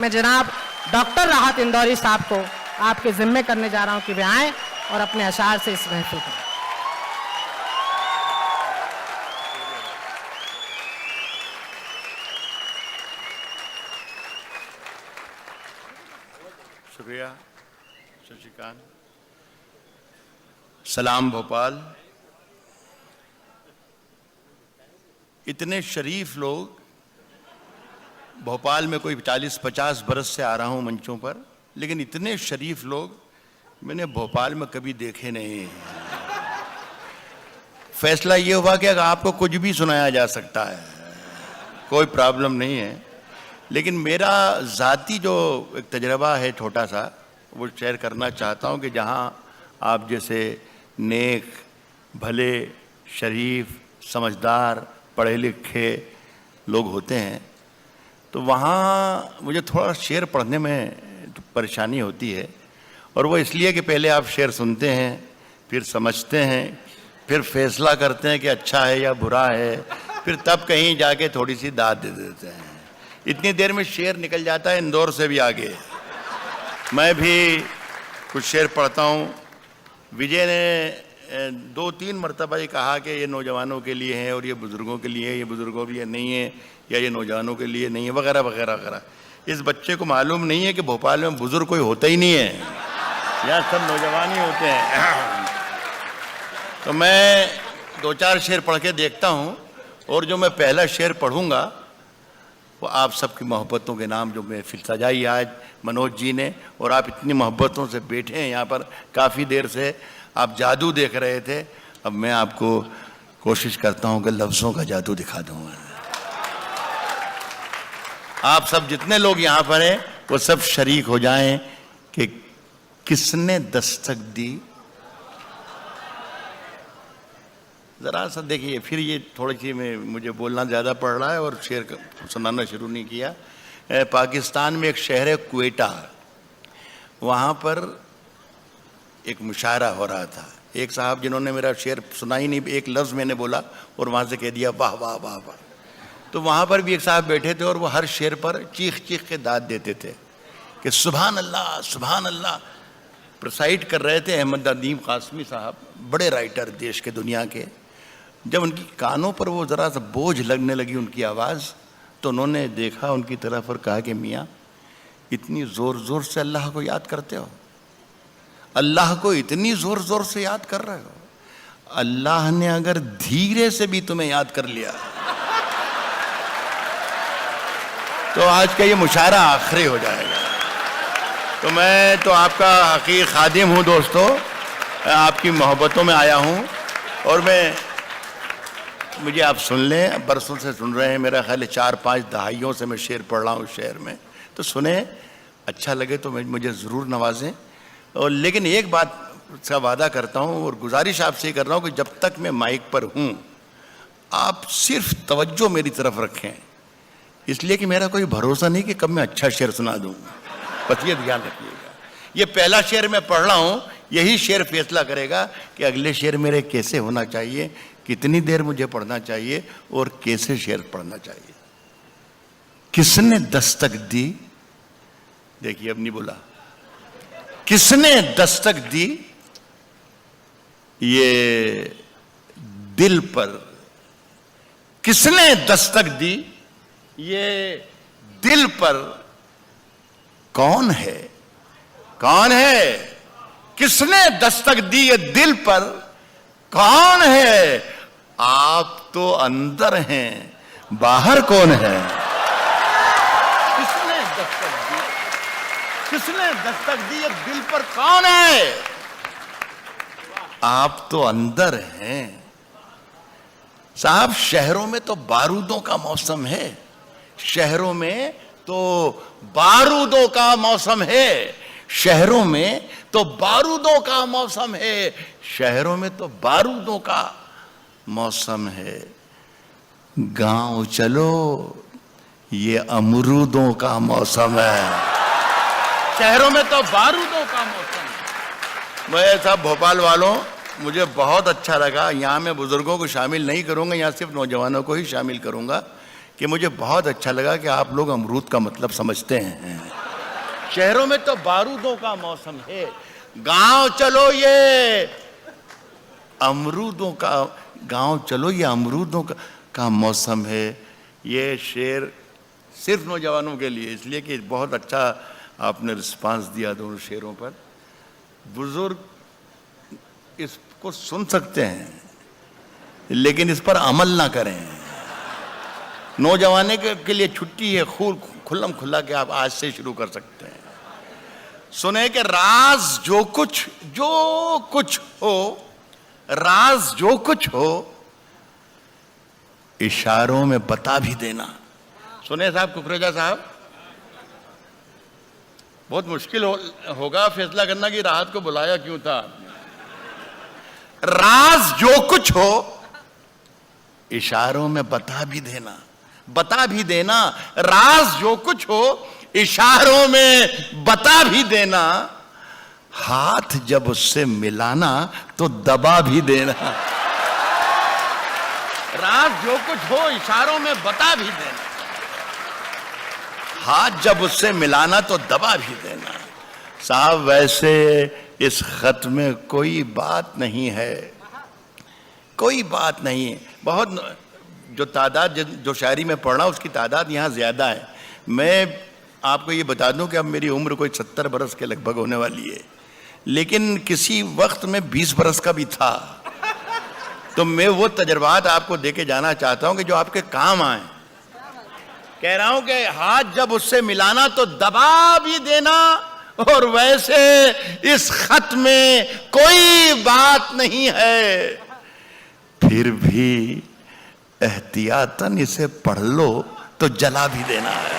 मैं जनाब डॉक्टर राहत इंदौरी साहब को आपके जिम्मे करने जा रहा हूं कि वे आएं और अपने अशार से इस महफिल को। शुक्रिया शशिकांत। सलाम भोपाल। इतने शरीफ लोग, भोपाल में कोई 40-50 बरस से आ रहा हूं मंचों पर, लेकिन इतने शरीफ लोग मैंने भोपाल में कभी देखे नहीं। फैसला ये हुआ कि अगर आपको कुछ भी सुनाया जा सकता है, कोई प्रॉब्लम नहीं है, लेकिन मेरा ज़ाती जो एक तजर्बा है छोटा सा, वो शेयर करना चाहता हूँ कि जहाँ आप जैसे नेक, भले, शरीफ, समझदार, पढ़े लिखे लोग होते हैं, तो वहाँ मुझे थोड़ा शेर पढ़ने में परेशानी होती है। और वो इसलिए कि पहले आप शेर सुनते हैं, फिर समझते हैं, फिर फैसला करते हैं कि अच्छा है या बुरा है, फिर तब कहीं जाके थोड़ी सी दाद दे देते हैं। इतनी देर में शेर निकल जाता है इंदौर से भी आगे। मैं भी कुछ शेर पढ़ता हूँ। विजय ने 2-3 मरतबा ये कहा कि ये नौजवानों के लिए है और ये बुज़ुर्गों के लिए है, ये बुज़ुर्गों के लिए नहीं है, या ये नौजवानों के लिए नहीं है, वगैरह वगैरह वगैरह। इस बच्चे को मालूम नहीं है कि भोपाल में बुज़ुर्ग कोई होता ही नहीं है, यहाँ सब नौजवान ही होते हैं। तो मैं 2-4 शेर पढ़ के देखता हूँ, और जो मैं पहला शेर पढ़ूँगा वो आप सबकी मोहब्बतों के नाम जो महफिल सजाई आज मनोज जी ने, और आप इतनी मोहब्बतों से बैठे हैं यहाँ पर, काफ़ी देर से आप जादू देख रहे थे। अब मैं आपको कोशिश करता हूँ कि लफ्ज़ों का जादू दिखा दूँगा। आप सब जितने लोग यहाँ पर हैं वो सब शरीक हो जाएं कि किसने दस्तक दी। ज़रा सा देखिए, फिर ये थोड़ी सी मुझे बोलना ज़्यादा पड़ रहा है और शेर सुनाना शुरू नहीं किया। पाकिस्तान में एक शहर है क्वेटा, वहाँ पर एक मुशायरा हो रहा था। एक साहब जिन्होंने मेरा शेर सुना ही नहीं, एक लफ्ज़ मैंने बोला और वहाँ से कह दिया वाह वाह वाह वाह। तो वहाँ पर भी एक साहब बैठे थे और वो हर शेर पर चीख चीख के दाद देते थे कि सुभान अल्लाह सुभान अल्लाह। प्रिसाइड कर रहे थे अहमद नदीम कासमी साहब, बड़े राइटर देश के, दुनिया के। जब उनकी कानों पर वो ज़रा सा बोझ लगने लगी उनकी आवाज़, तो उन्होंने देखा उनकी तरफ और कहा कि मियाँ, इतनी ज़ोर ज़ोर से अल्लाह को याद करते हो, अल्लाह को इतनी ज़ोर ज़ोर से याद कर रहे हो, अल्लाह ने अगर धीरे से भी तुम्हें याद कर लिया तो आज का ये मुशायरा आखिरी हो जाएगा। तो मैं तो आपका हकीक खादिम हूँ दोस्तों, आपकी मोहब्बतों में आया हूँ, और मुझे आप सुन लें, बरसों से सुन रहे हैं, मेरा ख्याल है 4-5 दहाइयों से मैं शेर पढ़ रहा हूँ शहर में, तो सुने, अच्छा लगे तो मुझे ज़रूर नवाजें। और लेकिन एक बात का वादा करता हूँ और गुजारिश आपसे ही कर रहा हूँ कि जब तक मैं माइक पर हूँ आप सिर्फ तवज्जो मेरी तरफ रखें, इसलिए कि मेरा कोई भरोसा नहीं कि कब मैं अच्छा शेर सुना दूँ, बस ये ध्यान रखिएगा। ये पहला शेर मैं पढ़ रहा हूँ, यही शेर फैसला करेगा कि अगले शेर मेरे कैसे होना चाहिए, कितनी देर मुझे पढ़ना चाहिए और कैसे शेर पढ़ना चाहिए। किसने दस्तक दी, देखिए अब नहीं बोला, किसने दस्तक दी ये दिल पर, किसने दस्तक दी ये दिल पर, कौन है, कौन है, किसने दस्तक दी ये दिल पर, कौन है, आप तो अंदर हैं, बाहर कौन है। किसने दस्तक दी, किसने दस्तक दी ये दिल पर, कौन है, आप तो अंदर हैं। साहब, शहरों में तो बारूदों का मौसम है, शहरों में तो बारूदों का मौसम है, शहरों में तो बारूदों का मौसम है, शहरों में तो बारूदों का मौसम है। गांव चलो, ये अमरूदों का मौसम है, शहरों में तो बारूदों का मौसम है। मैं सब भोपाल वालों, मुझे बहुत अच्छा लगा, यहाँ मैं बुजुर्गों को शामिल नहीं करूँगा, यहाँ सिर्फ नौजवानों को ही शामिल करूँगा कि मुझे बहुत अच्छा लगा कि आप लोग अमरूद का मतलब समझते हैं। शहरों में तो बारूदों का मौसम है, गांव चलो ये अमरूदों का, गांव चलो ये अमरूदों का मौसम है। ये शेर सिर्फ नौजवानों के लिए, इसलिए कि बहुत अच्छा आपने रिस्पांस दिया दोनों शेरों पर। बुजुर्ग इसको सुन सकते हैं लेकिन इस पर अमल ना करें। नौजवाने के लिए छुट्टी है, खुल्लम खुल्ला के आप आज से शुरू कर सकते हैं। सुने कि राज जो कुछ हो, राज जो कुछ हो इशारों में बता भी देना। सुने साहब कुकरेजा साहब, बहुत मुश्किल होगा फैसला करना कि राहत को बुलाया क्यों था। राज जो कुछ हो इशारों में बता भी देना, बता भी देना। राज जो कुछ हो इशारों में बता भी देना। हाथ जब उससे मिलाना तो दबा भी देना। राज जो कुछ हो इशारों में बता भी देना, हाथ जब उससे मिलाना तो दबा भी देना। साहब वैसे इस खत में कोई बात नहीं है, कोई बात नहीं है। बहुत जो तादाद जो शायरी में पढ़ा उसकी तादाद यहाँ ज्यादा है। मैं आपको ये बता दूं कि अब मेरी उम्र कोई 70 बरस के लगभग होने वाली है, लेकिन किसी वक्त में 20 बरस का भी था। तो मैं वो तजर्बात आपको देके जाना चाहता हूं कि जो आपके काम आए। कह रहा हूं कि हाथ जब उससे मिलाना तो दबा भी देना, और वैसे इस खत में कोई बात नहीं है, फिर भी एहतियातन इसे पढ़ लो तो जला भी देना है।